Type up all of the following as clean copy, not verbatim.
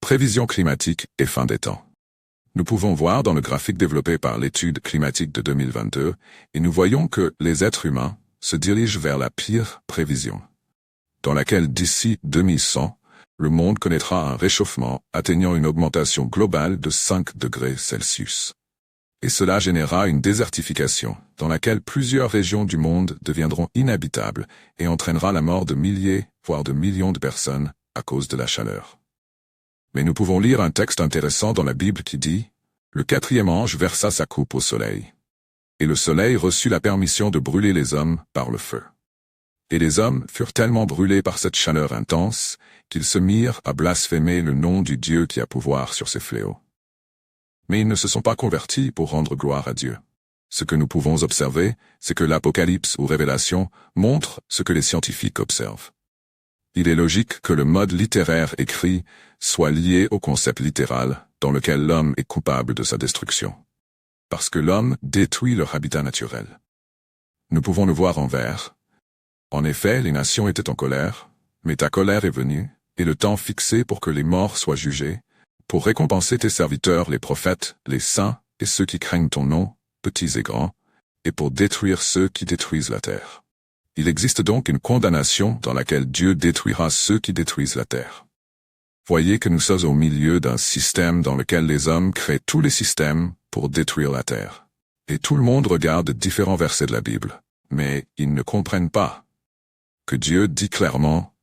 Prévision climatique et fin des temps. Nous pouvons voir dans le graphique développé par l'étude climatique de 2022, et nous voyons que les êtres humains se dirigent vers la pire prévision, dans laquelle d'ici 2100, le monde connaîtra un réchauffement atteignant une augmentation globale de 5 degrés Celsius. Et cela générera une désertification, dans laquelle plusieurs régions du monde deviendront inhabitables et entraînera la mort de milliers, voire de millions de personnes à cause de la chaleur. Mais nous pouvons lire un texte intéressant dans la Bible qui dit « Le quatrième ange versa sa coupe au soleil. Et le soleil reçut la permission de brûler les hommes par le feu. Et les hommes furent tellement brûlés par cette chaleur intense qu'ils se mirent à blasphémer le nom du Dieu qui a pouvoir sur ces fléaux. Mais ils ne se sont pas convertis pour rendre gloire à Dieu. Ce que nous pouvons observer, c'est que l'Apocalypse ou Révélation montre ce que les scientifiques observent. Il est logique que le mode littéraire écrit soit lié au concept littéral dans lequel l'homme est coupable de sa destruction. Parce que l'homme détruit leur habitat naturel. Nous pouvons le voir en vers. En effet, les nations étaient en colère, mais ta colère est venue, et le temps fixé pour que les morts soient jugés, pour récompenser tes serviteurs les prophètes, les saints et ceux qui craignent ton nom, petits et grands, et pour détruire ceux qui détruisent la terre. Il existe donc une condamnation dans laquelle Dieu détruira ceux qui détruisent la terre. Voyez que nous sommes au milieu d'un système dans lequel les hommes créent tous les systèmes pour détruire la terre. Et tout le monde regarde différents versets de la Bible, mais ils ne comprennent pas que Dieu dit clairement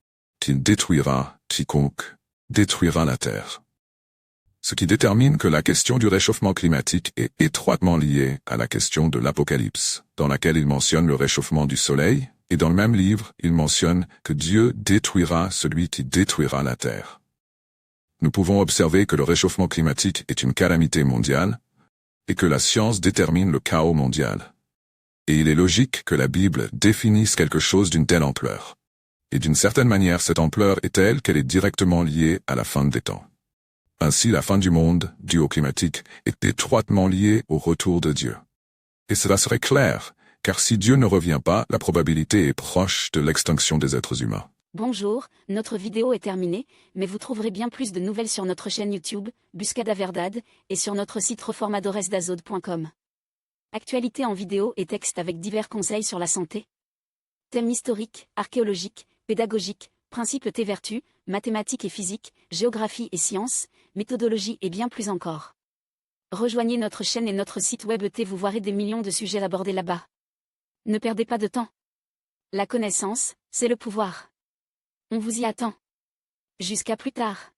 qu'il détruira quiconque détruira la terre. Ce qui détermine que la question du réchauffement climatique est étroitement liée à la question de l'Apocalypse, dans laquelle il mentionne le réchauffement du soleil, et dans le même livre, il mentionne que Dieu détruira celui qui détruira la terre. Nous pouvons observer que le réchauffement climatique est une calamité mondiale, et que la science détermine le chaos mondial. Et il est logique que la Bible définisse quelque chose d'une telle ampleur. Et d'une certaine manière, cette ampleur est telle qu'elle est directement liée à la fin des temps. Ainsi, la fin du monde, due au climatique, est étroitement liée au retour de Dieu. Et cela serait clair, car si Dieu ne revient pas, la probabilité est proche de l'extinction des êtres humains. Bonjour, notre vidéo est terminée, mais vous trouverez bien plus de nouvelles sur notre chaîne YouTube, Buscada Verdad, et sur notre site reformadoresdazode.com. Actualité en vidéo et texte avec divers conseils sur la santé. Thèmes historiques, archéologiques, pédagogiques, principes et vertus, mathématiques et physique, géographie et sciences, méthodologie et bien plus encore. Rejoignez notre chaîne et notre site web et vous verrez des millions de sujets abordés là-bas. Ne perdez pas de temps. La connaissance, c'est le pouvoir. On vous y attend. Jusqu'à plus tard.